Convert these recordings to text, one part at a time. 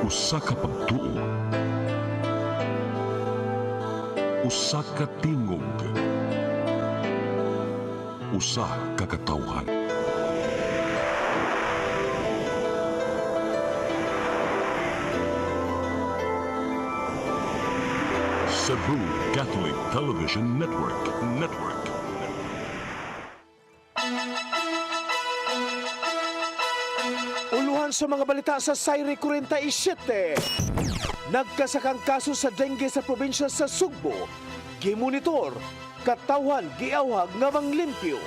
Usa ka pagtuo, usa ka tingog, usa ka katawhan. Cebu Catholic Television Network. Uluhan sa mga balita sa Sayri 47. Nagkasakang kaso sa dengue sa probinsya sa Sugbo. Gimonitor, katawhan giawhag nga manglimpyo.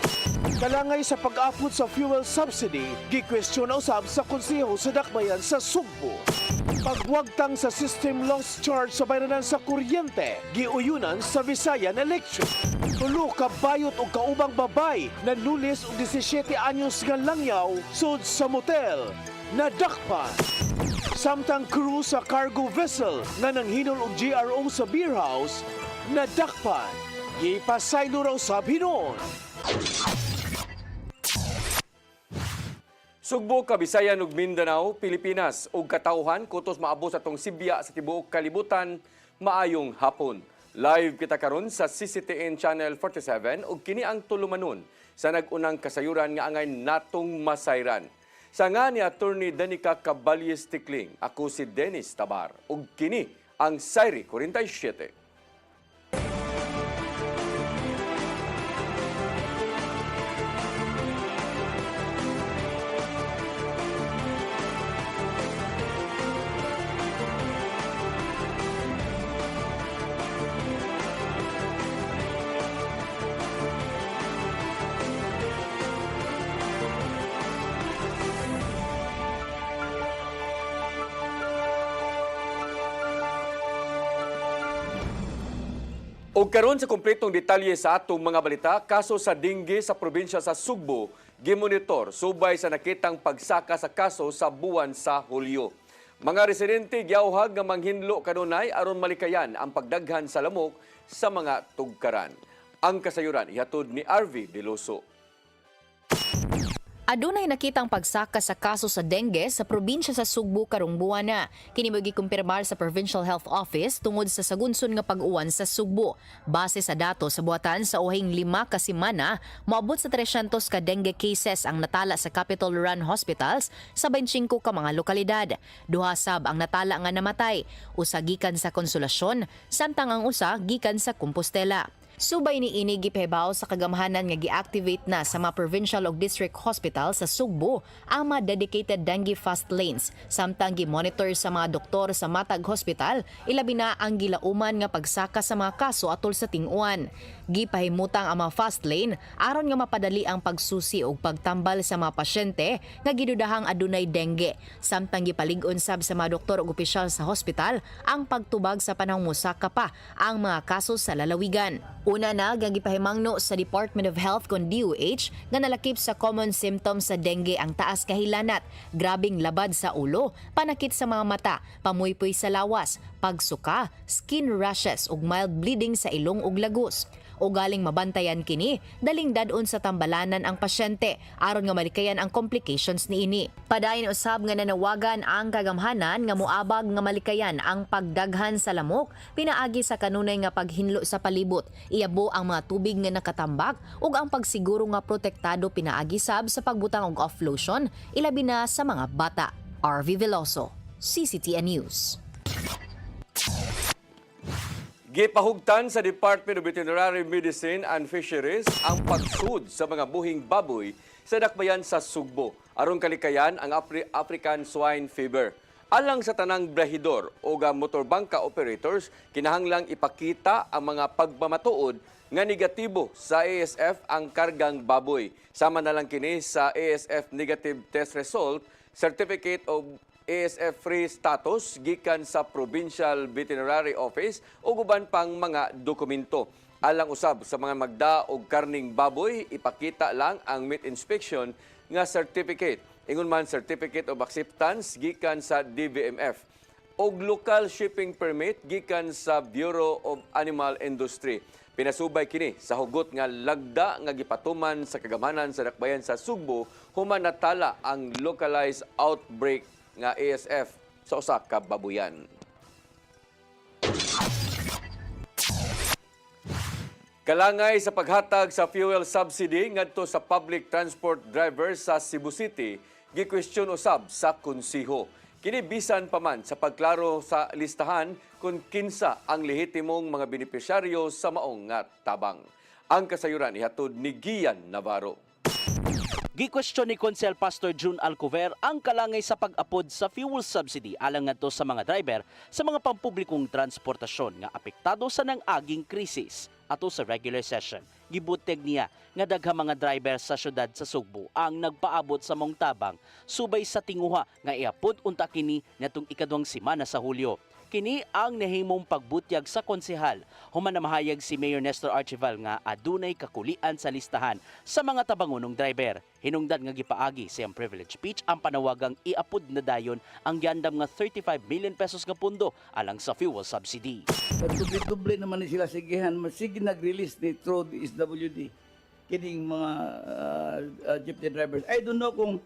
Kalangay sa pag-apod sa fuel subsidy, gikwestiyon usab sa konseho sa dakbayan sa Sugbo. Pagwagtang sa system loss charge sa bayranan sa kuryente, giuyunan sa Visayan election. Tulo ka bayot o kaubang babay na nulis og 17 anyos nga langyaw sud sa motel. Nadakpan. Samtang crew sa cargo vessel nga nanghinol og GRO sa beer house, nadakpan. Gipasaylo raw sa hinon. Sugbo, Kabisayan ug Mindanao, Pilipinas ug katawhan kutos maabot sa tong Sibya sa tibuok kalibutan. Maayong hapon. Live kita karon sa CCTN Channel 47 ug kini ang tulumanon sa nag-unang kasayuran nga angay natong masayran. Sa nga ni Attorney Danica Caballes Tikling, ako si Dennis Tabar ug kini ang Sayri 47. O karon sa kumpletong detalye sa atong mga balita, kaso sa dengue sa probinsya sa Sugbo, gimonitor subay sa nakitang pagsaka sa kaso sa buwan sa Hulyo. Mga residente giawhag nga manghinlo kanunay aron malikayan ang pagdaghan sa lamok sa mga tugkaran. Ang kasayuran ihatod ni RV Deloso. Adunay nakitang pagsaka sa kaso sa dengue sa probinsya sa Sugbo karong buwan na. Kini mo gikumpirmar sa Provincial Health Office tungod sa sagunson nga pag-uwan sa Sugbo. Base sa dato sa buhatan sa uhing 5 ka semana, moabot sa 300 ka dengue cases ang natala sa capital run hospitals sa 25 ka mga lokalidad. Duha sab ang natala nga namatay, usa gikan sa Konsolasyon, samtang ang usa gikan sa Compostela. Subay ni ini gipahibaw sa kagamhanan nga gi-activate na sa mga provincial ug district hospital sa Sugbo ang mga dedicated dengue fast lanes, samtang gi-monitor sa mga doktor sa matag hospital ilabi na ang gilauman nga pagsaka sa mga kaso atol sa ting-uwan. Gipahimutang ang mga fast lane aron nga mapadali ang pagsusi ug pagtambal sa mga pasyente nga gidudahang adunay dengue, samtang gipalig-on sab sa mga doktor ug opisyal sa hospital ang pagtubag sa panahong mosaka pa ang mga kaso sa lalawigan. Una na, gipahimangno sa Department of Health kon DOH nga nalakip sa common symptoms sa dengue ang taas kahilanat, grabing labad sa ulo, panakit sa mga mata, pamuypoy sa lawas, pagsuka, skin rashes ug mild bleeding sa ilong ug lagus. O galing mabantayan kini, daling dadon sa tambalanan ang pasyente aron nga malikayan ang complications niini. Padayon usab nga nanawagan ang kagamhanan nga moabag nga malikayan ang pagdaghan sa lamok pinaagi sa kanunay nga paghinlo sa palibot, iabo ang mga tubig nga nakatambak ug ang pagsiguro nga protektado pinaagi sab sa pagbutang og off lotion ilabi na sa mga bata. RV Veloso, CCTN News. Gipahugtan sa Department of Veterinary Medicine and Fisheries ang pagsud sa mga buhing baboy sa dakbayan sa Sugbo aron kalikayan ang African swine fever. Alang sa tanang brahidor o motorbangka operators, kinahanglang ipakita ang mga pagmamatuod nga negatibo sa ASF ang kargang baboy. Sama na lang kini sa ASF Negative Test Result, Certificate of ASF-free status gikan sa Provincial Veterinary Office o guban pang mga dokumento. Alang usab sa mga magda og karning baboy, ipakita lang ang meat inspection nga certificate. Ingon man Certificate of Acceptance gikan sa DVMF og local shipping permit gikan sa Bureau of Animal Industry. Pinasubay kini sa hugot nga lagda nga gipatuman sa kagamanan sa dakbayan sa Sugbo human natala ang localized outbreak nga ASF sa usa ka babuyan. Kalangay sa paghatag sa fuel subsidy ngadto sa public transport drivers sa Cebu City, gikwestiyon usab sa konsiho. Kini bisan pa man sa pagklaro sa listahan kung kinsa ang lehitimong mga benepisyaryo sa maong nga tabang. Ang kasayuran ihatod ni Gian Navarro. Gikwestiyon ni Konsel Pastor June Alcover ang kalangay sa pag-apod sa fuel subsidy alang ngadto sa mga driver sa mga pampublikong transportasyon nga apektado sa nang-aging krisis ato sa regular session. Gibuteg niya nga daghang mga driver sa syudad sa Sugbo ang nagpaabot sa mong tabang subay sa tinguha nga iapod unta kini nitong ikadwang semana sa Hulyo. Kini ang nahimong pagbutyag sa konsehal. Human na mahayag si Mayor Nestor Archival nga adunay kakulian sa listahan sa mga tabangonong driver. Hinungdan nga gipaagi sa privilege speech ang panawagang iapod na dayon ang giandam nga 35 million pesos nga pundo alang sa fuel subsidy. Duble-duble naman ni sila sigihan. Sige nag-release ni through the SWD. Kining mga jeepney drivers. I don't know kung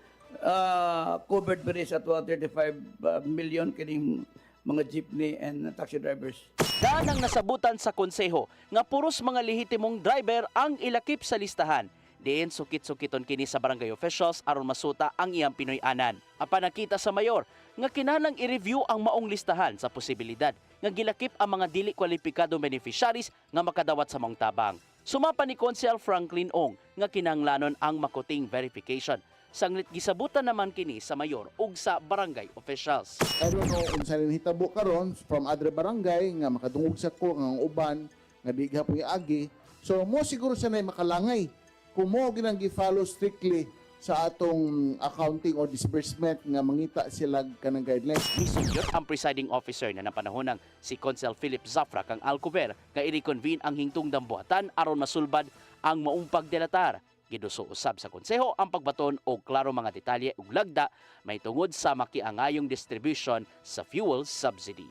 covered ba rin sa 35 million kining mga jeepney and taxi drivers. Daan ang nasabutan sa konseho nga puros mga lehitimong driver ang ilakip sa listahan. Diin sukit-sukiton kini sa barangay officials aron masuta ang iyang Pinoy-anan. Apan nakita sa mayor nga kinahanglang i-review ang maong listahan sa posibilidad nga gilakip ang mga dili kwalipikadong beneficiaries nga makadawat sa maong tabang. Sumapa ni Konsel Franklin Ong nga kinahanglanon ang makuting verification. Sanglit gisabutan naman kini sa mayor ug sa barangay officials. I don't know kung saan hitabo karon from other barangay nga makadungog sa ko nga uban nga di gihapon agi. So mo siguro sanay makalangay kung mo ginang gi-follow strictly sa atong accounting or disbursement nga mangita sila kanang guidelines. Misugyot ang presiding officer na napanahonang si Konsel Philip Zafra kang Alcover nga i-reconvene ang hingtong dambuhatan aron masulbad ang maong pagdelatar. Giduso usab sa konseho ang pagbaton og klaro mga detalye ug lagda may tungod sa makiangayong distribution sa fuel subsidy.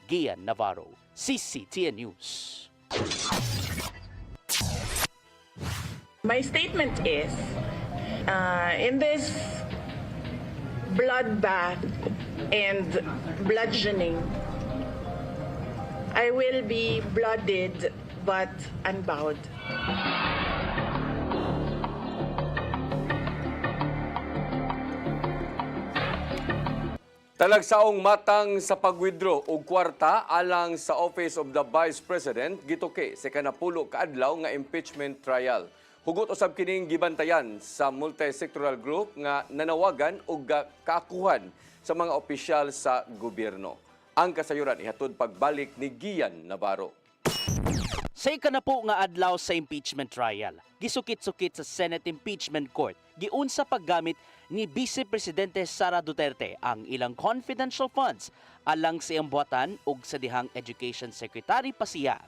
Gian Navarro, CCTN News. My statement is, in this bloodbath and bludgeoning, I will be blooded but unbowed. Talagsaong matang sa pag-withdraw og kwarta alang sa Office of the Vice President gituki sa kanapulo kaadlaw nga impeachment trial. Hugot usab kining gibantayan sa multi-sectoral group nga nanawagan og kaakuhan sa mga opisyal sa gobyerno. Ang kasayuran ihatod pagbalik ni Gian Navarro. Sa ikanapo nga adlaw sa impeachment trial, gisukit-sukit sa Senate Impeachment Court, giun sa paggamit ni Vice Presidente Sara Duterte ang ilang confidential funds alang sa iyang buhatan ug sa dihang Education Secretary pa siya.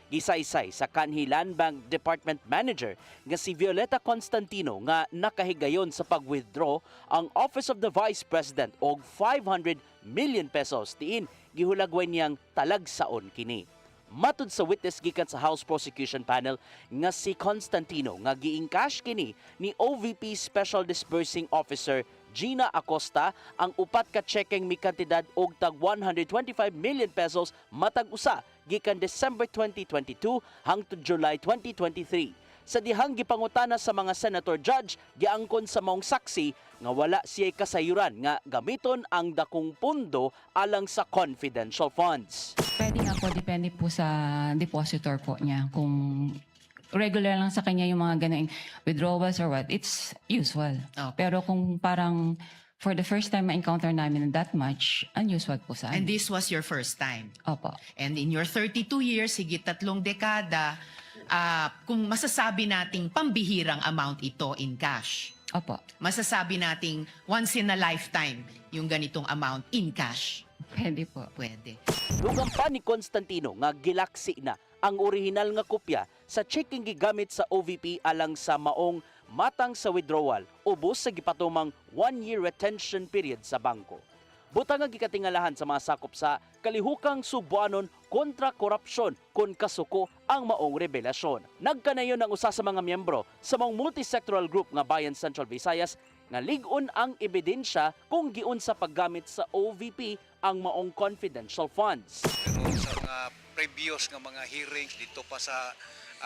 Gisaysay sa kanhi Land Bank Department Manager nga si Violeta Constantino nga nakahigayon sa pag-withdraw ang Office of the Vice President og 500 million pesos diin gihulagway niyang talagsaon kini. Matud sa witness gikan sa House Prosecution Panel nga si Constantino nga giingcash kini ni OVP Special Disbursing Officer Gina Acosta ang upat ka chekeng mi kantidad og tag 125 million pesos matag usa gikan December 2022 hangtod July 2023. Sa dihang gipangutana sa mga senator judge, giangkon sa maong saksi nga wala siya'y kasayuran nga gamiton ang dakong pundo alang sa confidential funds. Pwede nga po, depende po sa depositor po niya. Kung regular lang sa kanya yung mga gano'ng withdrawals or what, it's usual. Pero kung parang for the first time ma-encounter namin that much, unusual po sa And amin. this was your first time. Opo. And in your 32 years, higit 3 dekada, kung masasabi nating pambihirang amount ito in cash, Opo. masasabi nating once in a lifetime yung ganitong amount in cash. Pwede po. Pwede. Dugang pa ni Constantino nga gilaksi na ang orihinal nga kopya sa checking gigamit sa OVP alang sa maong matang sa withdrawal ubos sa gipatumang 1-year retention period sa bangko. Butang nga gikatingalahan sa mga sakop sa kalihukang Subuanon kontra korupsyon kon kasuko ang maong revelasyon. Nagkanayon ang usa sa mga miyembro sa maong multisectoral group nga Bayan Central Visayas nga lig-on ang ebidensya kung giun sa paggamit sa OVP ang maong confidential funds. Pero sa mga previous nga mga hearings dito pa sa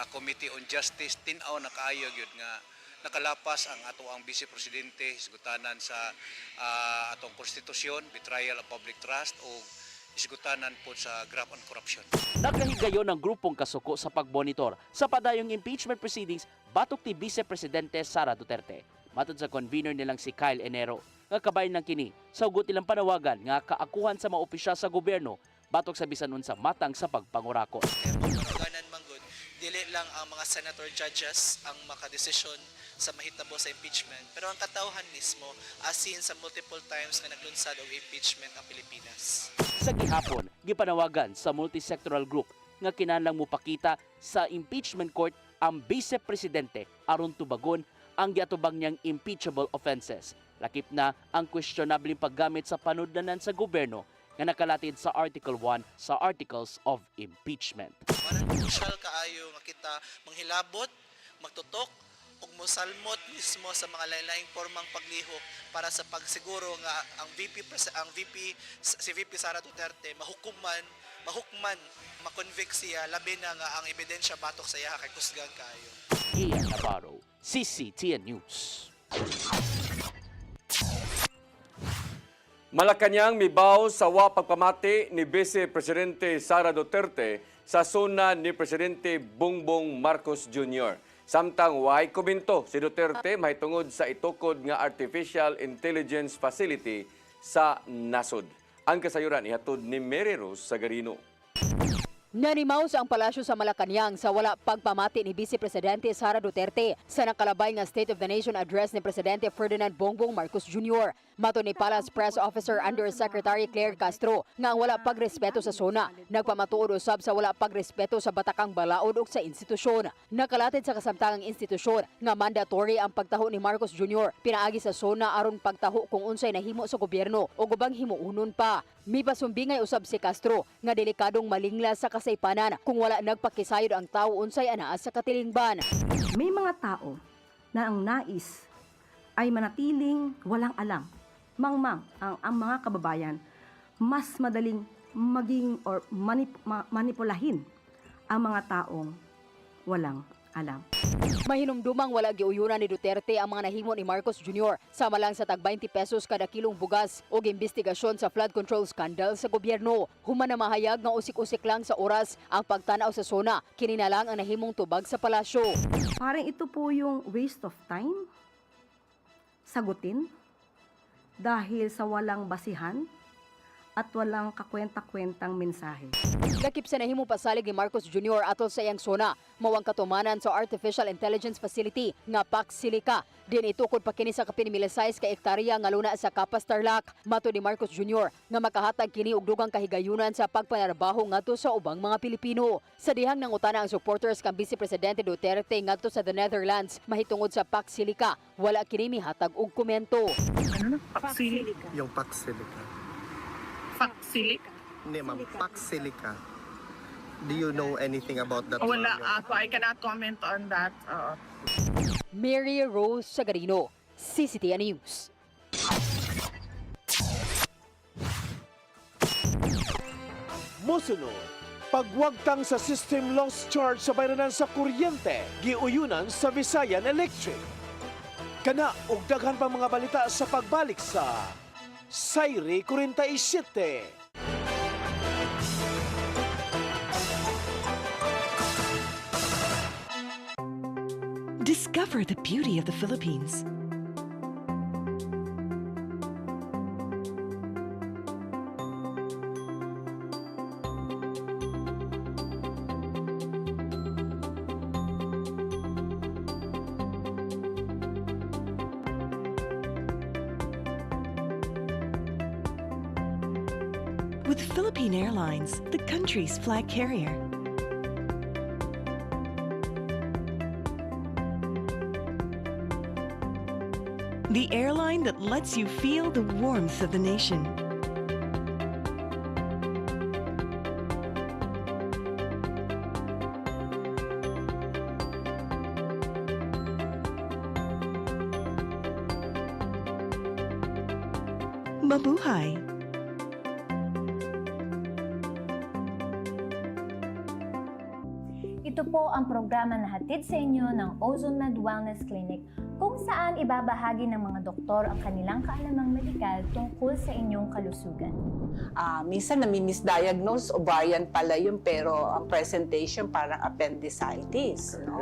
Committee on Justice, tinaw na kaayo yun nga nakalapas ang ato ang Vice Presidente isgutanan sa atong konstitusyon, betrayal of public trust o isgutanan po sa graft and corruption. Nagkahigayon ng grupong kasuko sa pagmonitor sa padayong impeachment proceedings batok ti Vice Presidente Sara Duterte. Matod sa convener nilang si Kyle Enero, nga kabayan ng kini sa ugot ilang panawagan nga kaakuhan sa mga opisyal sa gobyerno batok sa bisan unsa matang sa pagpangurakot. Panawagan manggod, dili lang ang mga senator judges ang makadesisyon sa mahitabo sa impeachment, pero ang katauhan mismo asin sa multiple times nga naglunsad og impeachment ang Pilipinas. Sa gihapon, gipanawagan sa multisectoral group nga kinahanglang mupakita sa impeachment court ang Vice Presidente aron tubagon ang giatubang niyang impeachable offenses. Lakip na ang questionable paggamit sa panudlanan sa gobyerno nga nakalatid sa Article 1 sa Articles of Impeachment. Manang crucial kaayo nga kita manghilabot, magtutok ug mosalmot mismo sa mga lain-laing formang paglihok para sa pagsiguro nga ang si VP Sara Duterte mahukman, makonvict siya labi na nga ang ebidensya batok sa iya kay kusgan kaayo. Ian Navarro, CCTN News. Malacañang mibaw sa wa pagpamati ni Vice Presidente Sara Duterte sa suna ni Presidente Bongbong Marcos Jr. Samtang way komento si Duterte mahitungod sa itukod nga Artificial Intelligence Facility sa nasod. Ang kasayuran ihatod ni Mary Rose Sagarino. Nanimaus ang palasyo sa Malacañang sa wala pagpamati ni Vice Presidente Sara Duterte sa nakalabay nga State of the Nation address ni Presidente Ferdinand Bongbong Marcos Jr. Mato ni Palace Press Officer Undersecretary Claire Castro nga ang wala pagrespeto sa SONA. Nagpamatuod usab sa wala pagrespeto sa batakang balaod ug sa institusyon. Nakalatid sa kasamtangang institusyon nga mandatory ang pagtaho ni Marcos Jr. Pinaagi sa SONA aron pagtaho kung unsay nahimo sa gobyerno o ubang himuunon pa. Mipasumbingay usab si Castro nga delikadong malingla sa kasaypanan kung wala nagpakisayod ang tao unsay anaa sa katilingban. May mga tao na ang nais ay manatiling walang alam. Mangmang ang mga kababayan mas madaling maging or manipulahin ang mga taong walang alam. Mahinumdumang wala giuyunan ni Duterte ang mga nahimo ni Marcos Jr. Sama lang sa tag 20 pesos kada kilong bugas o investigasyon sa flood control scandal sa gobyerno. Human na mahayag nga usik-usik lang sa oras ang pagtanaw sa SONA. Kini na lang ang nahimong tubag sa palasyo. Parang ito po yung waste of time, sagutin, dahil sa walang basihan at walang kakwenta-kwentang mensahe. Lakip sa nahimong pasalig ni Marcos Jr. atol sa iyang SONA, mawang katumanan sa Artificial Intelligence Facility nga PAC Silica. Din itukod pa kini sa kapinimilisayas ka ektarya nga luna sa Kapas Tarlac. Mato ni Marcos Jr. nga makahatag kini og dugang kahigayunan sa pagpanarbaho ngadto sa ubang mga Pilipino. Sa dihang nangutana ang supporters kang Vice Presidente Duterte ngadto sa the Netherlands mahitungod sa PAC Silica, wala kini mihatag og komento. Ano na? PAC Silica? Yung PAC Silica. PAC Silica? Hindi ma'am, PAC Silica. Do you know anything about that? Wala ako. I cannot comment on that. Mary Rose Sagarino, CCTN News. Mosunod, pagwagtang sa system loss charge sa bayranan sa kuryente, giuyunan sa Visayan Electric. Kana og daghan pa mga balita sa pagbalik sa Sayre 47. Discover the beauty of the Philippines. With Philippine Airlines, the country's flag carrier. The airline that lets you feel the warmth of the nation. Mabuhay! po ang programa na hatid sa inyo ng OzoneMed Wellness Clinic kung saan ibabahagi ng mga doktor ang kanilang kaalamang medikal tungkol sa inyong kalusugan. Minsan nami-misdiagnose, ovarian pala yun, pero ang presentation parang appendicitis. No?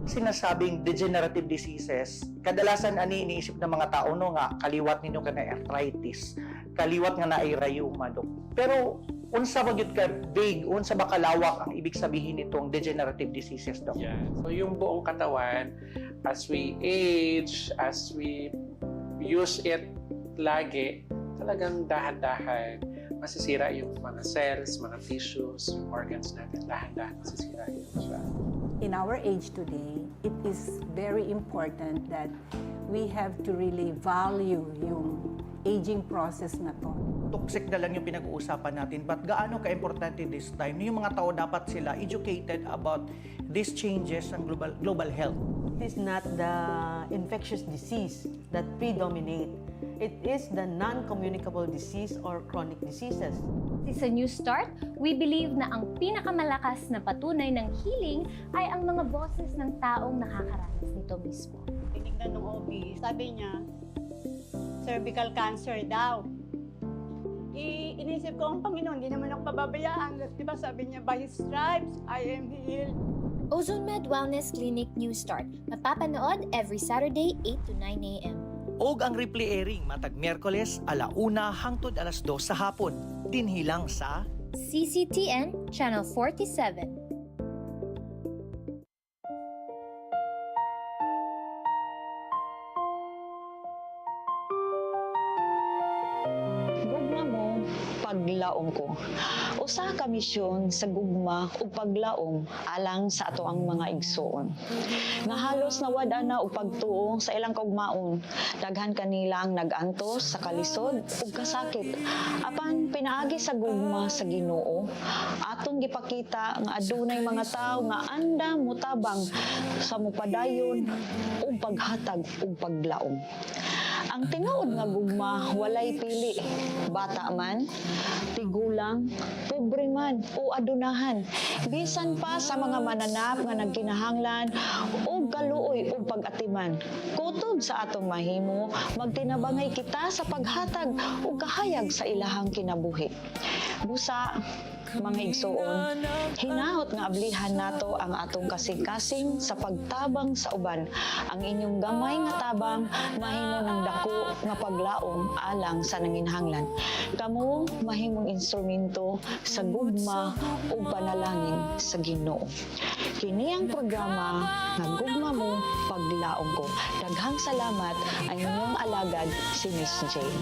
Sinasabing degenerative diseases, kadalasan ani iniisip ng mga tao no nga kaliwat ninyo ka na arthritis, kaliwat nga na ay rheuma dok. Pero unsa ba gyud ka big, unsa ba kalawak ang ibig sabihin nitong degenerative diseases dok? Yeah. So yung buong katawan, as we age, as we use it lagi, talagang dahan-dahan masisira yung mga cells, mga tissues, yung organs natin, dahan-dahan masisira yun siya. In our age today, it is very important that we have to really value yung aging process na to. Toxic na lang yung pinag-uusapan natin, but gaano ka-importante this time? Yung mga tao dapat sila educated about these changes ng global health. It is not the infectious disease that predominate. It is the non-communicable disease or chronic diseases. Sa New Start, we believe na ang pinakamalakas na patunay ng healing ay ang mga boses ng taong nakakaranas nito mismo. Tinignan ng OB, sabi niya, cervical cancer daw. Inisip ko, ang Panginoon, hindi naman ako pababayaan. Diba sabi niya, by His stripes, I am healed. OzoneMed Wellness Clinic New Start. Mapapanood every Saturday, 8 to 9 a.m. Og ang replay airing matag Miyerkules 1:00 hangtod 2:00 sa hapon. Dinhilang sa CCTN Channel 47. Gugma mo, paglaom ko. Usa ka misyon sa gugma ug paglaom alang sa ato ang mga igsoon. Nga halos nawad na og pagtuo sa ilang kaugmaon, daghan kanila ang nag-antos sa kalisod ug kasakit. Apan pinaagi sa gugma sa Ginoo, atong gipakita nga adunay mga tawo nga anda mutabang sa mupadayon ug paghatag ug paglaom. Ang tinuod nga gugma walay pili, bata man, tigulang, pobre man o adunahan. Bisan pa sa mga mananap nga nagkinahanglan o kaluoy o pag-atiman. Kutob sa atong mahimo, magtinabangay kita sa paghatag o kahayag sa ilahang kinabuhi. Busa, mga igsoon, hinahot nga ablihan nato ang atong kasing-kasing sa pagtabang sa uban. Ang inyong gamay nga tabang mahimo ng dako nga paglaom alang sa nanginhanglan. Kamo mahimong instrumento sa gugma o panalangin sa Ginoo. Kini ang programa nga Gugma Mo, Paglaom Ko. Daghang salamat ang inyong alagad si Miss Jane.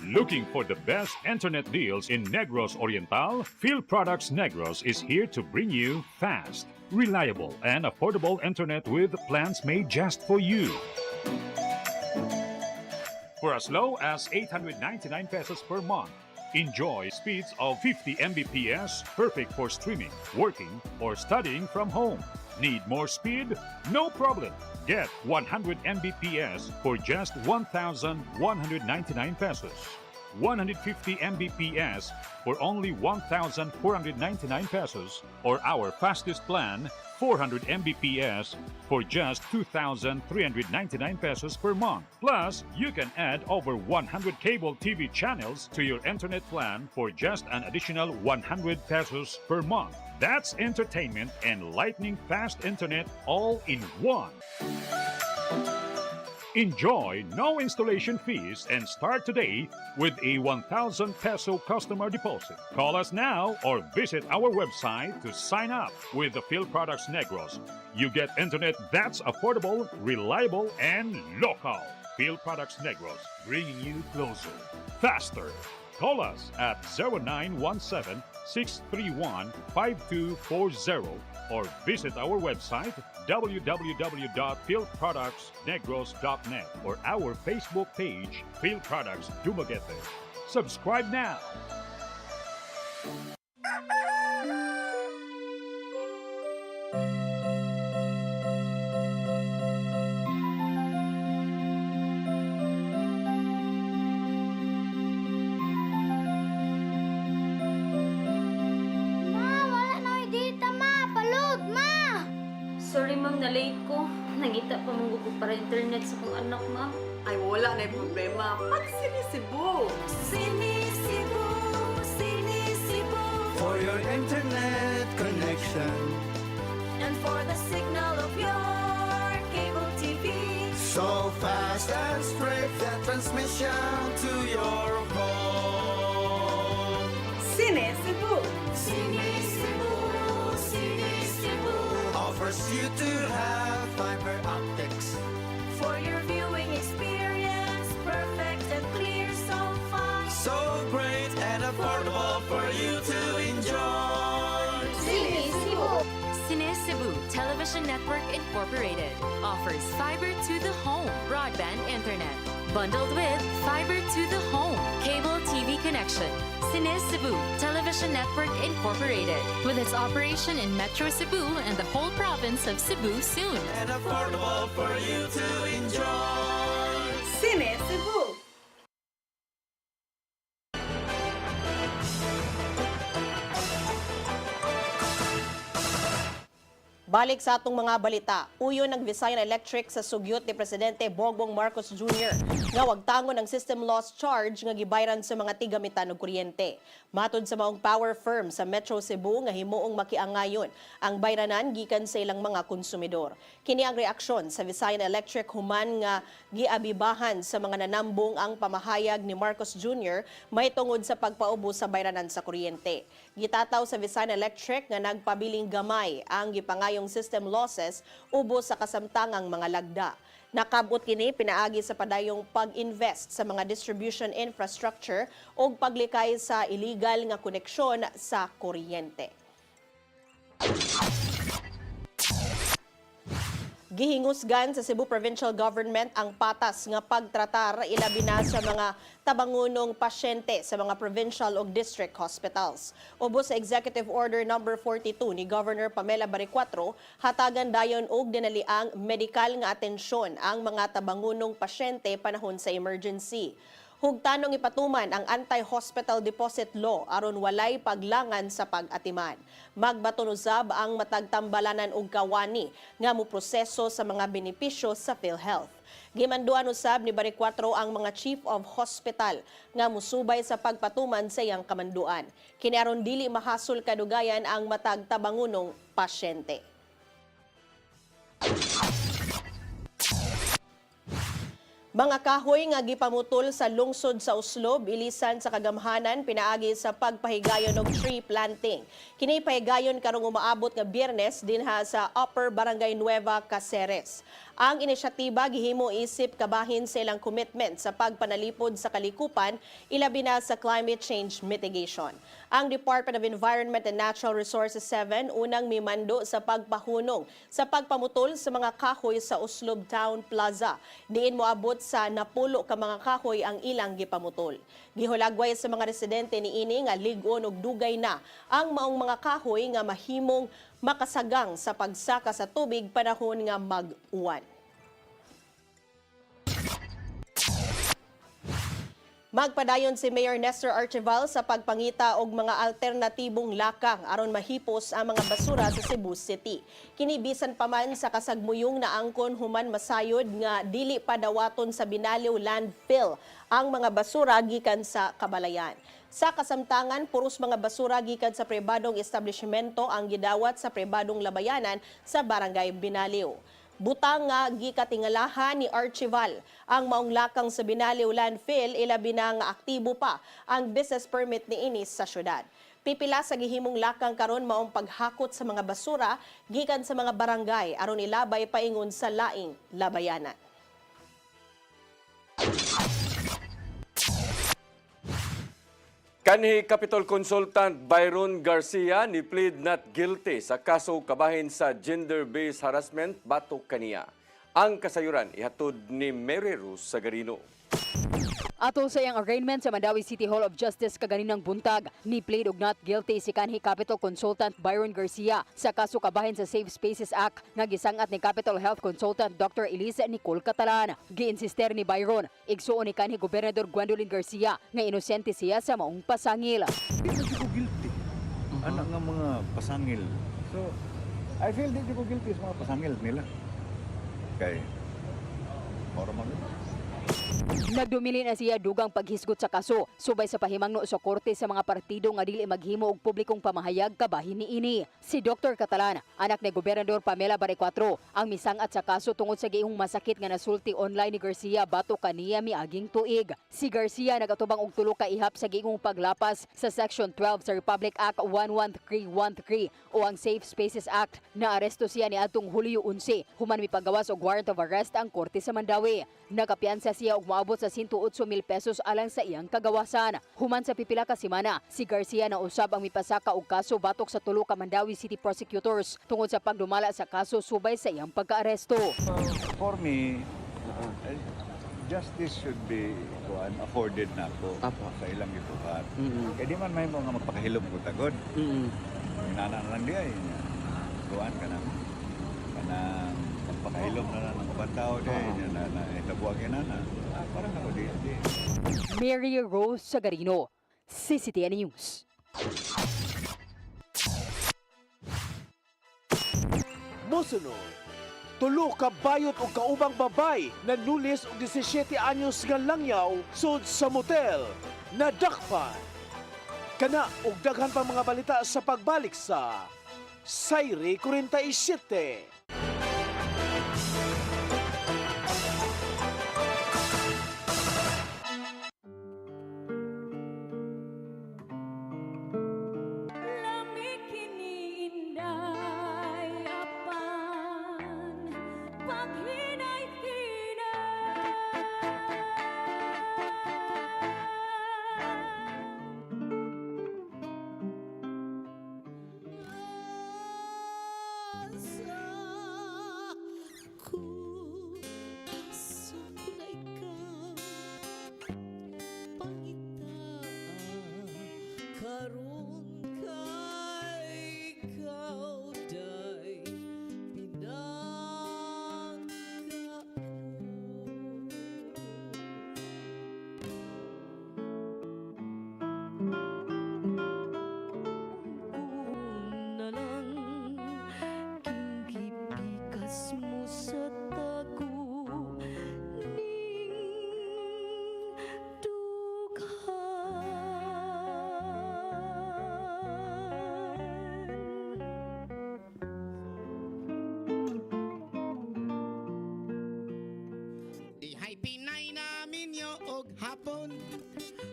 Looking for the best internet deals in Negros Oriental? Phil Products Negros is here to bring you fast, reliable, and affordable internet with plans made just for you. For as low as 899 pesos per month, enjoy speeds of 50 Mbps, perfect for streaming, working, or studying from home. Need more speed? No problem. Get 100 Mbps for just 1,199 pesos. 150 Mbps for only 1,499 pesos, or our fastest plan, 400 Mbps for just 2,399 pesos per month. Plus, you can add over 100 cable TV channels to your internet plan for just an additional 100 pesos per month. That's entertainment and lightning fast internet all in one. Enjoy no installation fees and start today with a 1,000 peso customer deposit. Call us now or visit our website to sign up with the Phil Products Negros. You get internet that's affordable, reliable, and local. Phil Products Negros, bringing you closer, faster. Call us at 0917-631-5240 or visit our website www.philproductsnegros.net or our Facebook page, Phil Products Dumaguete. Subscribe now. Sorry ma'am, na-late ko. Nangita pa mong gugo para internet sa kong anak, ma'am. Ay, wala na yung problema. Pag sinisibo. Sinisibo, sinisibo. For your internet connection. And for the signal of your cable TV. So fast and straight, that transmission to your home. Sinisibo. Sinisibo, Sinisibo. Offers you to have fiber optics. For your viewing experience, perfect and clear, so fast. So great and affordable for you to enjoy. Sinisibo. Cine Cebu Television Network Incorporated offers fiber to the home broadband internet. Bundled with fiber to the home cable TV connection. Cine Cebu Television Network Incorporated, with its operation in Metro Cebu and the whole province of Cebu soon. And affordable for you to enjoy. Sinisibo. Balik sa atong mga balita, uyo ng Visayan Electric sa sugyot ni Presidente Bongbong Marcos Jr. nga wagtangon ang system loss charge nga gibayran sa mga tigamitan og kuryente. Matod sa maong power firm sa Metro Cebu nga himuong makiangayon ang bayranan gikan sa ilang mga konsumidor. Kini ang reaksyon sa Visayan Electric human nga giabibahan sa mga nanambong ang pamahayag ni Marcos Jr. may tungod sa pagpaubo sa bayranan sa kuryente. Gitataw sa Visayan Electric nga nagpabiling gamay ang gipangayong system losses ubos sa kasamtangang mga lagda. Nakabot kini pinaagi sa padayong pag-invest sa mga distribution infrastructure o paglikay sa illegal nga koneksyon sa kuryente. Gihingusgan sa Cebu Provincial Government ang patas nga pagtratar ilabi na sa mga tabangunong pasyente sa mga provincial o district hospitals. Ubos sa Executive Order No. 42 ni Governor Pamela Baricuatro, hatagan dayon og dinaliang medikal nga atensyon ang mga tabangunong pasyente panahon sa emergency. Hugtanong ipatuman ang anti-hospital deposit law aron walay paglangan sa pag-atiman. Magbaton usab ang matagtambalanan og kawani nga moproseso sa mga benepisyo sa PhilHealth. Gimanduan usab ni Baricuatro ang mga chief of hospital nga musubay sa pagpatuman sa iyang kamanduan. Kini aron dili mahasol kadugayan ang matagtabangunong pasyente. Mga kahoy nga gipamutol sa lungsod sa Uslob, ilisan sa kagamhanan pinaagi sa pagpahigayon og tree planting. Kini pahigayon karong umaabot nga Biyernes dinha sa Upper Barangay Nueva Caceres. Ang inisyatiba gihimo isip kabahin sa ilang commitment sa pagpanalipod sa kalikupan, ilabi na sa climate change mitigation. Ang Department of Environment and Natural Resources 7 unang mimando sa pagpahunong sa pagpamutol sa mga kahoy sa Uslob Town Plaza. Diin moabot sa napulo ka mga kahoy ang ilang gipamutol. Gihulagway sa mga residente niini nga lig-on og dugay na ang maong mga kahoy nga mahimong makasagang sa pagsaka sa tubig panahon nga mag-uwan. Magpadayon si Mayor Nestor Archival sa pagpangita og mga alternatibong lakang aron mahipos ang mga basura sa Cebu City. Kinibisan pa man sa kasagmuyong na angkon human masayod nga dili padawaton sa Binaliw landfill ang mga basura gikan sa Kabalayan. Sa kasamtangan, puros mga basura gikan sa pribadong establishmento ang gidawat sa pribadong labayanan sa Barangay Binaliw. Butang nga gikatingalahan ni Archival ang maong lakang sa Binaliw landfill, ilabi na nga aktibo pa ang business permit ni inis sa syudad. Pipila sa gihimong lakang karon maong paghakot sa mga basura gikan sa mga barangay aron ilabay paingon sa laing labayanan. Kanhi Capitol Consultant Byron Garcia ni plead not guilty sa kaso kabahin sa gender-based harassment batok kaniya. Ang kasayuran ihatod ni Mary Rose Sagarino. Ato sa iyang arraignment sa Mandawi City Hall of Justice kaganinang buntag, ni plead og not guilty si kanhi Capitol Consultant Byron Garcia sa kaso kabahin sa Safe Spaces Act nga gisangat ni Capitol Health Consultant Dr. Elisa Nicole Catalan. Giinsister ni Byron, igsuon ni kanhi Gobernador Gwendolyn Garcia nga inosente siya sa maong pasangil. Hindi ko guilty. Anak nga mga pasangil. So, I feel hindi ko guilty sa mga pasangil nila. Kay, normal. Nagdumili na siya dugang paghisgot sa kaso, subay sa pahimangno sa korte sa mga partido nga dili maghimo og publikong pamahayag kabahin niini. Si Dr. Catalan, anak ni Gobernador Pamela Barrecuatro, ang misangat sa kaso tungod sa giihong masakit nga nasulti online ni Garcia batok kaniya miaging tuig. Si Garcia nagatubang og tulo ka ihap sa giihong paglapas sa Section 12 sa Republic Act 11313 o ang Safe Spaces Act. Naaresto siya niadtong Hulyo 11, human mipagawas og warrant of arrest ang korte sa Mandawi. Nakapiansa siya og moabot sa 108,000 pesos alang sa iyang kagawasan. Human sa pipila ka semana, si Garcia na usab ang mipasaka og kaso batok sa tulo ka Mandawi City prosecutors tungod sa pagdumala sa kaso subay sa iyang pagkaaresto. For me, justice should be afforded na ako sa ilang itukat. Kaya di man may mga magpakahilom ko tagod. Inana na lang di ay. Kuhaan ka na. Kanang magpakahilom na ng kabantaw di. Itabuag yun na. Parang ako di. Mary Rose Sagarino, CCTN News. Mosunod, tulo ka bayot o kaubang babay na nulis og 17 anyos nga langyaw sud sa motel na dakpan. Kana og daghan pang mga balita sa pagbalik sa Sayre 47.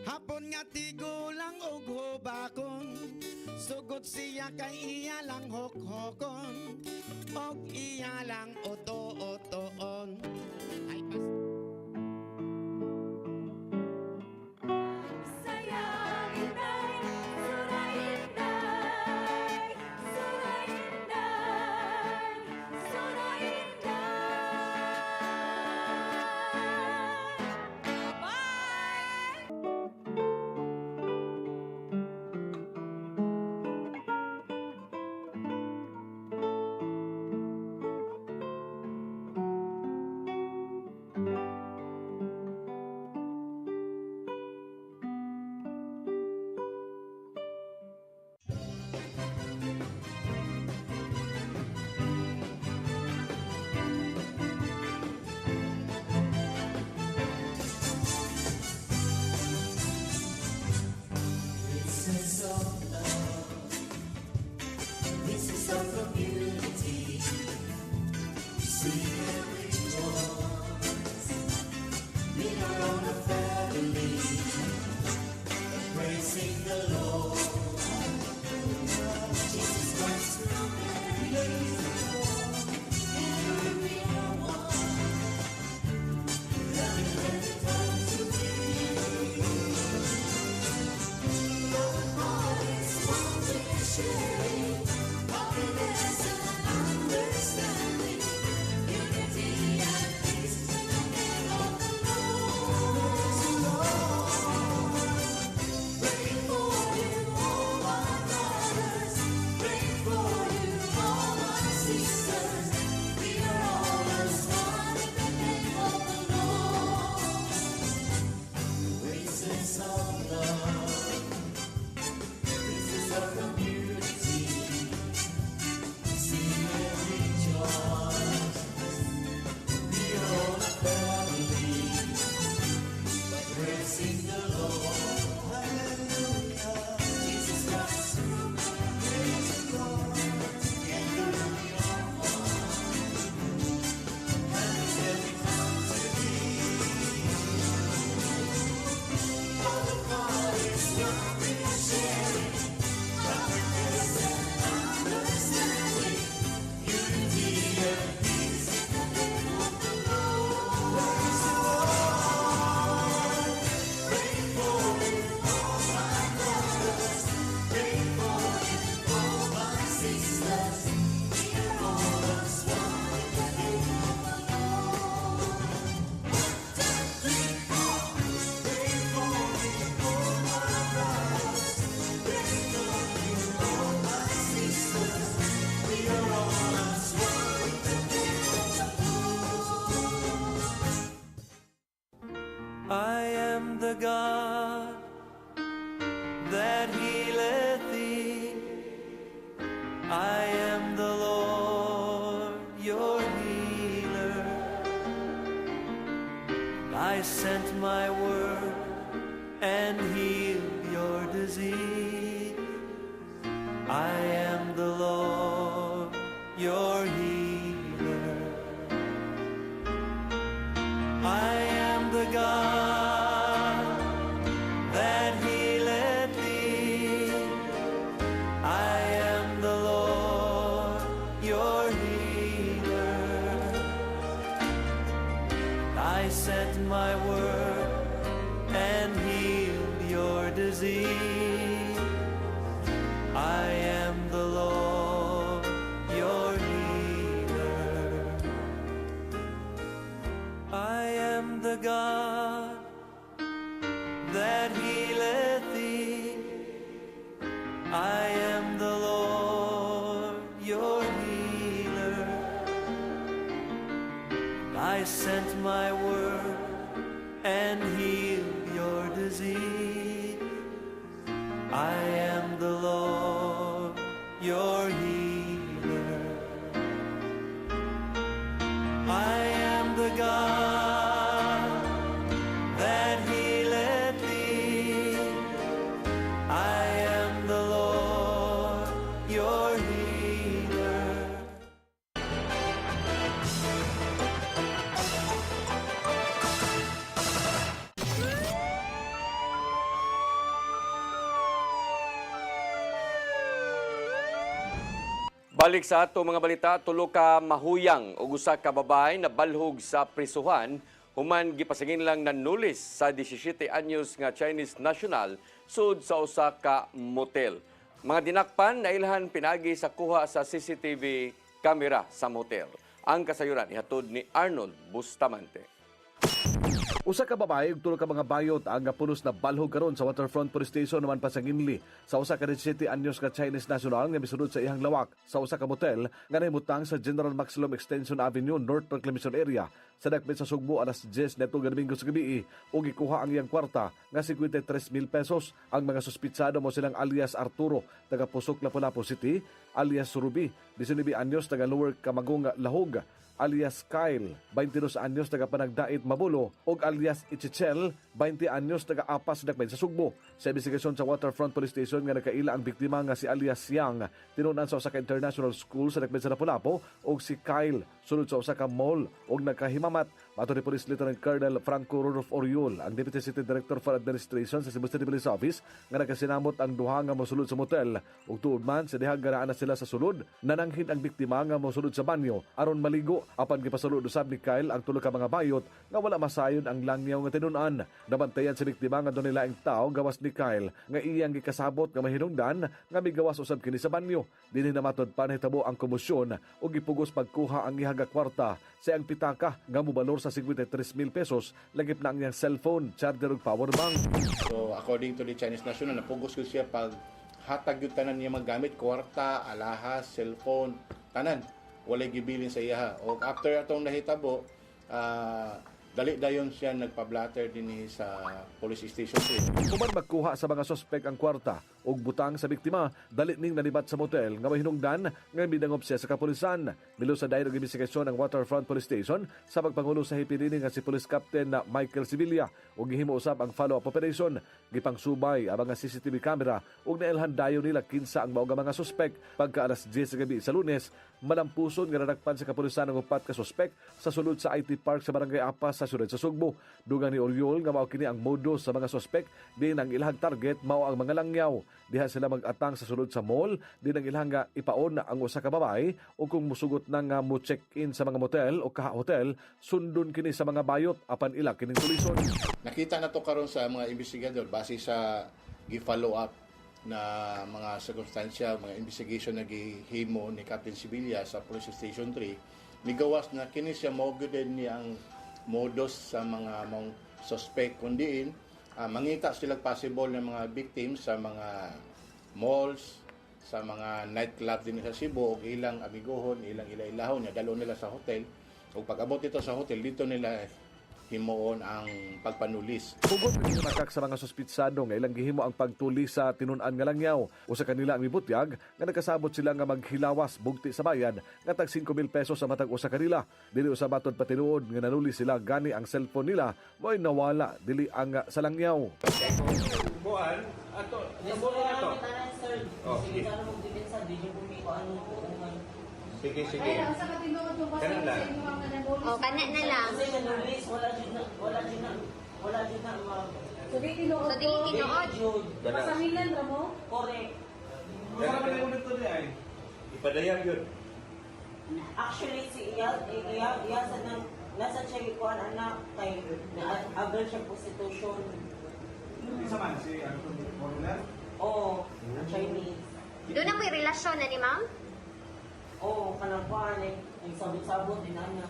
Hapon nga tigulang og hubakon Sugod siya kay iya lang hokhokon, og iya lang oto-otoon. Ay pas I am the God that healeth thee. I am the Lord, your healer. I sent my word and healed your disease. I am the Lord, your healer. I am the God that healeth thee. I am the Lord, your healer. I sent my word and healed your disease. I am the Lord, your healer. I am the God that healeth thee. I am the Lord, your healer. I sent my word and healed your disease. I am the Lord, your healer. I am the God that healeth thee. I am the Lord, your healer. Balik sa ato mga balita, tulo ka mahuyang ug usa ka babae na balhog sa prisuhan human gipasangin lang nanulis sa 17 anyos nga Chinese national sud sa usa ka motel. Mga dinakpan na ilhan pinagi sa kuha sa CCTV camera sa motel. Ang kasayuran ihatod ni Arnold Bustamante. Usa ka babae ug tulo ka mga bayot ang pulos na balhog karon sa Waterfront Police Station naman pasanginli sa usa ka 17 anyos ka Chinese national nga misunod sa ihang lawak sa usa ka motel nga nahimutang sa General Maximum Extension Avenue North Reclamation Area sa dakpit sa Sugbo alas 10 neto nga Domingo sa gabi ug gikuha ang iyang kwarta nga 53,000 pesos. Ang mga suspitsado mo silang alias Arturo taga Pusok Lapu-Lapu City, alias Ruby 19 anyos taga Lower Camagong Lahog, alias Kyle, 22 anyos taga Panagdait Mabulo, ug alias Ichichel, 20 anyos taga Apas Dakbayn sa Sugbo. Sa investigasyon sa Waterfront Police Station nga nakaila ang biktima nga si alias Yang, tinunan sa usa ka international school sa Dakbayn sa Lapu-Lapu, ug si Kyle sulod sa usa ka mall ug nakahimamat. Mato ni Police Lieutenant Colonel Franco Rodolfo Oriol, ang Deputy City Director for Administration sa Cebu City Police Office, nga nakasinamot ang duha nga mosulod sa motel ug tuod man sa dihang ganaan na sila sa sulod, nananghin ang biktima nga mosulod sa banyo aron maligo. Apan gipasulod usab ni Kyle ang tulo ka mga bayot nga wala masayon ang langyaw nga tinun-an. Nabantayan sa biktima nga doon nila ang tao gawas ni Kyle nga iyang gikasabot nga mahinungdan nga migawas usab kini sa banyo. Dinhi namatod pa nahitabo ang komosyon ug gipugos pagkuha ang ihaga kwarta sa ang pitaka nga mobalor sa 53,000 pesos, lagip na ang iyang cellphone, charger ug power bank. So according to the Chinese national, napugos ko siya pag hatag yung tanan niya magamit, kwarta, alahas, cellphone, tanan. Walay gibilin sa iya. O after atong nahitabo, dali dayon siya nagpa-blatter din sa police station. Human magkuha sa mga sospek ang kwarta ug butang sa biktima, dali ning nalibat sa motel nga mahinungdan nga midangop siya sa kapulisan. Milo sa dayon og investigasyon ang Waterfront Police Station sa pagpangulo sa hipidini nga si Police Captain na Michael Sevilla ug gihimo usab ang follow-up operation. Gipangsubay ang mga CCTV camera ug nailhan dayon nila kinsa ang mao nga mga sospek. Pagka alas 10 sa gabi sa Lunes, malampuson nga nadakpan sa kapulisan ang upat ka sospek sa sulod sa IT Park sa Barangay Apas sa siyudad sa Sugbo. Dugang ni Oriol nga mao kini ang modus sa mga sospek, din ang ilahang target mao ang mga langyaw. Diha sila mag-atang sa sulod sa mall, din ang ilahang nga ipaon na ang usa ka babae o kung musugot na nga mo check-in sa mga motel o kaha-hotel, sundon kini sa mga bayot apan ila kining tulison. Nakita na to karon sa mga investigador base sa gi-follow up na mga sirkunstansya, mga investigation na gihimo ni Captain Sevilla sa Police Station 3, migawas na kini siya mao gyud ni ang modus sa mga mong suspect kundiin mangita sila possible ng mga victims sa mga malls, sa mga nightclub din sa Cebu ug ilang amigohon, ilang ilailahon niya dalo nila sa hotel ug pag-abot ito sa hotel dito nila himuon ang pagpanulis. Hugot ang makak sa mga suspitsado nga ilang gihimo ang pagtulis sa tinun-an nga langyaw. Usa kanila ang mibutyag nga nagkasabot sila nga maghilawas bugti sa bayad nga tag 5,000 pesos sa matag usa kanila. Dili usab matod patinuod nga nanuli sila gani ang cellphone nila mo'y nawala dili ang sa langyaw. Buan, ato, nabuo na to. Oh, sige. Sige. Kanan lang. O, kanan na lang. So, dili tinuod. Pasangilan ra mo? Correct. Kanan pa lang ulit to di ay. Ipadayang yun. Actually, si Iyas nasa Cherry ko anak kay agad siya prostitution. Isa man si Morulan? Oo, Chinese. Doon na may relasyon na ni ma'am? Oo, kanagpaan eh. Yung sabot-sabot din niya.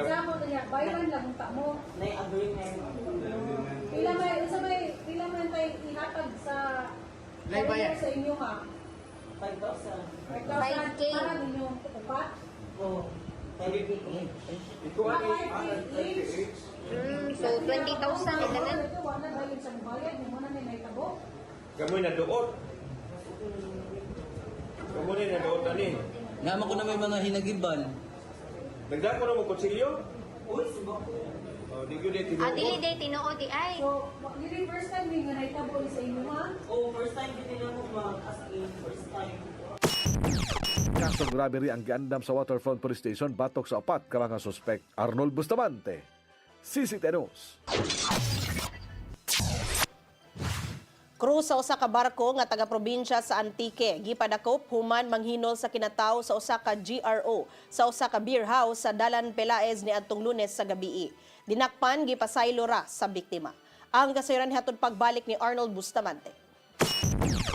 Sabot niya, bayaran lang ang mo. May agreement. Pila man tayo ihatag sa sa inyo ha? 5,000. 5K. Para ninyong upat? Oo. 5K. So, 20,000 ito na. Wala na yun sa bayad. Yung muna may naitabo. Kamoy na doot. Kamoy na doot ani. Naman ko na may mga hinagiban. Nagdako na mo konsilyo? Uy, subak ko. Oh, di gyud tinuod. Dili day tinuod di ay. So, yun first time yung naitabo sa inyo ha? Oo, first time din nila mo as in first time. Kasong robbery ang giandam sa Waterfront Police Station batok sa apat ka mga suspect. Arnold Bustamante, CCTV News. Crew sa usa ka barko nga taga-probinsya sa Antique gipadakop human manghinol sa kinatawo sa usa ka GRO sa usa ka beer house sa Dalan Pelaez niadtong Lunes sa gabii. Dinakpan gipasaylo ra sa biktima. Ang kasayran hatod pagbalik ni Arnold Bustamante.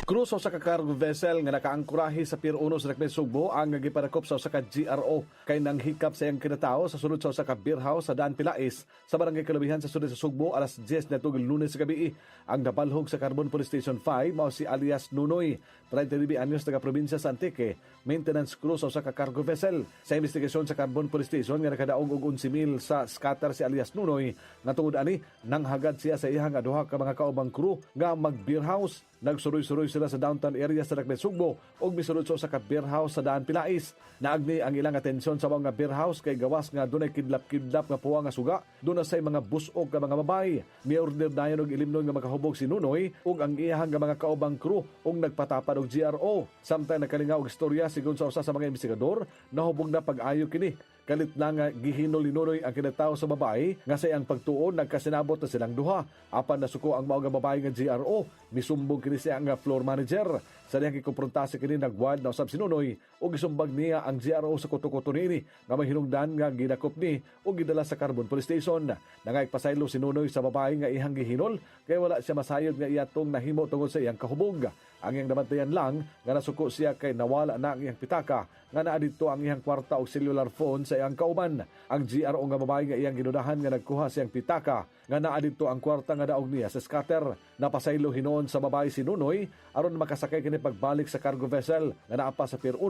Cruise sa ka cargo vessel nga nakaangkurahi sa Pier 1 sa Dakbayan, Sugbo ang gipadakop sa usa ka GRO kay nang hikap sa iyang kinatawo sa sulod sa usa ka beer house sa Daan Pilais sa barangay Kalubihan sa sulod sa Sugbo alas 10 na tugol Lunes sa gabi. Ang nabalhog sa Carbon Police Station 5 mao si alias Nunoy, 32 anyos taga probinsya sa Antique, maintenance crew sa usa ka cargo vessel. Sa investigasyon sa Carbon Police Station nga nakadaog og 11,000 sa scatter si alias Nunoy nga tungod ani nang hagad siya sa iyang duha ka mga kaubang crew nga mag beer house. Nagsuroy-suroy sila sa downtown area sa Dakbayan, Sugbo ug misulod sa usa ka beer house sa Daan Pilais. Naagni ang ilang atensyon sa mga beer house kay gawas nga dunay kidlap-kidlap nga puwa nga suga. Doon na say mga busog ka mga babae. Miorder dayon og ilimnon nga makahubog si Nunoy ug ang iyahang nga mga kaubang crew ug nagpatapad og GRO. Samtang nakalingaw og istorya sigon sa usa sa mga investigador, nahubog na pag-ayo kini. Kalit na nga gihinol ni Nunoy ang kinatawo sa babae nga sa iyang pagtuon nagkasinabot na silang duha. Apan nasuko ang mao nga babae nga GRO, misumbong kini siya nga floor manager. Sa diyang kikumprontasya kini nagwad na usab si Nunoy ug gisumbag niya ang GRO sa kuto-kuto nini nga may hinungdan nga gidakop ni ug gidala sa Carbon Police Station. Nangaypasaylo si Nunoy sa babae nga ihang gihinol kay wala siya masayod nga iyatong nahimo tungod sa iyang kahubog. Ang iyang nabantayan lang nga nasuko siya kay nawala na ang iyang pitaka nga naa dito ang iyang kwarta og cellular phone sa iyang kauban. Ang GRO nga babae nga iyang ginudahan nga nagkuha sa iyang pitaka nga naa dito ang kwarta nga daog niya sa scatter. Napasaylo hinuon sa babae si Nunoy aron makasakay kini pagbalik sa cargo vessel nga naa pa sa Pier 1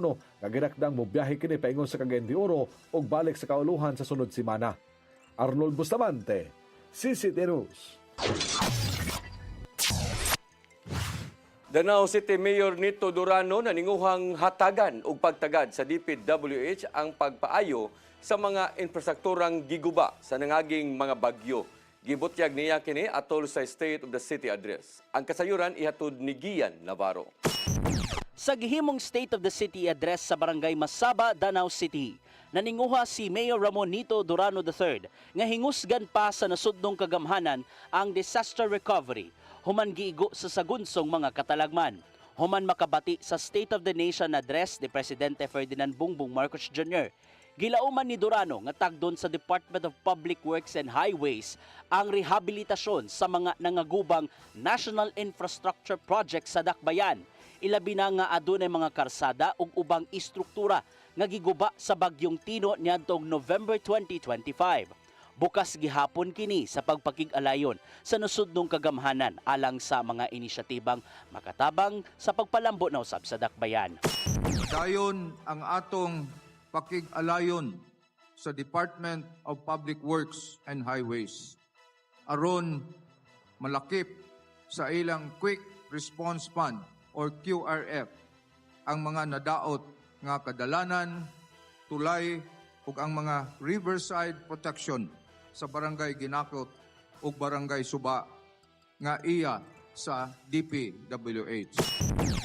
nga ginakdang mobiyahe kini paingon sa Cagayan de Oro ug balik sa kauluhan sa sunod semana. Arnold Bustamante, CCTV News. Danao City Mayor Nito Durano naninguhang hatagan og pagtagad sa DPWH ang pagpaayo sa mga infrastrukturang giguba sa nangaging mga bagyo. Gibutyag niya kini atol sa State of the City Address. Ang kasayuran ihatod ni Gian Navarro. Sa gihimong State of the City Address sa Barangay Masaba, Danao City, naninguha si Mayor Ramon Nito Durano III nga hingusgan pa sa nasudnong kagamhanan ang disaster recovery human giigo sa sagunsong mga katalagman. Human makabati sa State of the Nation Address ni Presidente Ferdinand Bongbong Marcos Jr., gilauman ni Durano nga tagdon sa Department of Public Works and Highways ang rehabilitasyon sa mga nangagubang national infrastructure projects sa Dakbayan. Ilabi na nga adunay mga karsada ug ubang istruktura nga giguba sa bagyong Tino niadtong November 2025. Bukas gihapon kini sa pagpakig-alayon sa nasudnong kagamhanan alang sa mga inisyatibang makatabang sa pagpalambo na usab sa Dakbayan. Dayon ang atong pakig-alayon sa Department of Public Works and Highways aron malakip sa ilang Quick Response Fund or QRF ang mga nadaot nga kadalanan, tulay ug ang mga riverside protection sa Barangay Ginakot ug Barangay Suba nga iya sa DPWH.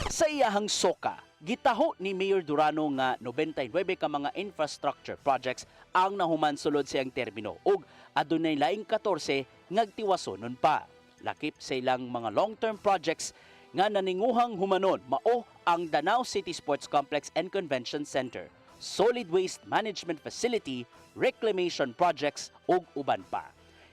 Sa iyahang soka, gitaho ni Mayor Durano nga 99 ka mga infrastructure projects ang nahuman sulod sa iyang termino ug adunay laing 14 ngagtiwasonon pa. Lakip sa ilang mga long-term projects nga naninguhang humanon mao ang Danao City Sports Complex and Convention Center, Solid Waste Management Facility, reclamation projects ug uban pa.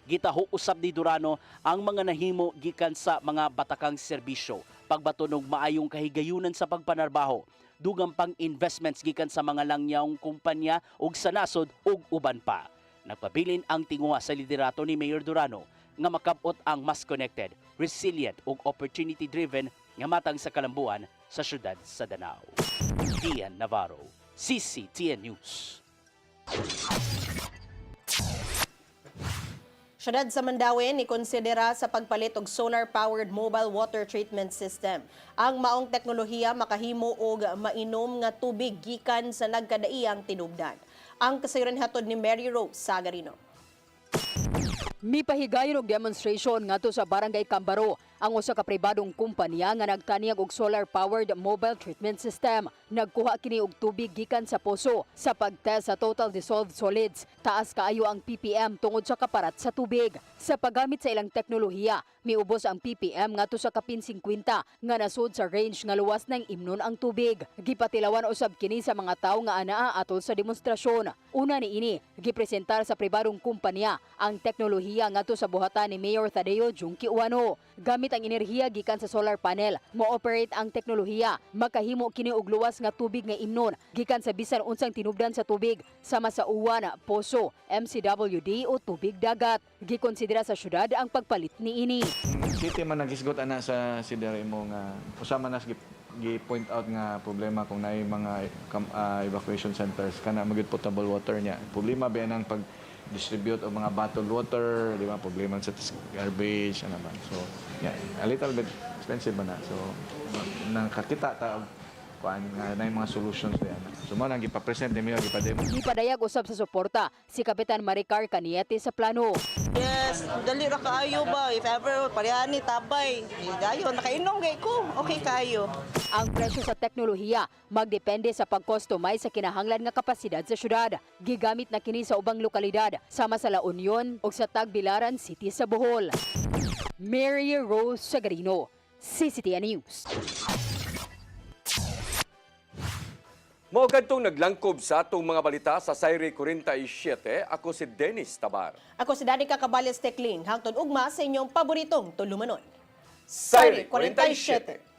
Gitaho usab ni Durano ang mga nahimo gikan sa mga batakang serbisyo, pagbatunog maayong kahigayunan sa pagpanarbaho, dugang pang investments gikan sa mga langyaong kumpanya ug sa nasod ug uban pa. Nagpabilin ang tinguha sa liderato ni Mayor Durano nga makabot ang mas connected, resilient ug opportunity-driven nga matang sa kalambuan sa syudad sa Danao. Gian Navarro, CCTN News. Syudad sa Mandaue ni konsidera sa pagpalit og solar-powered mobile water treatment system. Ang maong teknolohiya makahimo og mainom nga tubig gikan sa nagkadaiyang tinubdan. Ang kasayuran hatod ni Mary Rose Sagarino. Mipahigayon og demonstration ngadto sa Barangay Cambaro ang usa ka pribadong kumpanya nga nagtanyag og solar-powered mobile treatment system. Nagkuha kini og tubig gikan sa poso. Sa pagtest sa total dissolved solids, taas kaayo ang ppm tungod sa kaparat sa tubig. Sa paggamit sa ilang teknolohiya, miubos ang ppm ngadto sa kapin 50 nga nasud sa range nga luwas ng imnon ang tubig. Gipatilawan usab kini sa mga tawo nga anaa atol sa demonstrasyon. Una niini, gipresentar sa pribadong kumpanya ang teknolohiya ngadto sa buhatan ni Mayor Tadeo Junki Uano. Gamit ang enerhiya gikan sa solar panel, mo-operate ang teknolohiya. Makahimo kini og luwas nga tubig nga imnon gikan sa bisan unsang tinubdan sa tubig sama sa uwan, poso, MCWD o tubig dagat. Gikonsidera sa syudad ang pagpalit niini. City man nagisgot ana sa sidere mo nga usama nas gi-point out nga problema kung naay mga evacuation centers kana magud potable water niya. Problema ba nang pag distribute o mga bottled water, di ba? Problema sa garbage, ano naman. So, yeah, a little bit expensive ba na. So, nakakita ta kuan nga na yung mga solutions diyan. So, mo nang gipa-present ni Mayor gipademo. Gipadayag usab sa suporta si Kapitan Maricar Caniete sa plano. Yes, dali ra kaayo ba? If ever parehan ni tabay, dayon nakainom gay ko. Okay kaayo. Ang presyo sa teknolohiya magdepende sa pag-customize sa kinahanglan nga kapasidad sa syudad. Gigamit na kini sa ubang lokalidad sama sa La Union ug sa Tagbilaran City sa Bohol. Mary Rose Sagarino, CCTN News. Mao kadtong naglangkob sa atong mga balita sa Sayre 47, ako si Dennis Tabar. Ako si Danica Cabales Teclin, hangtod ugma sa inyong paboritong tulumanon. Sayre 47.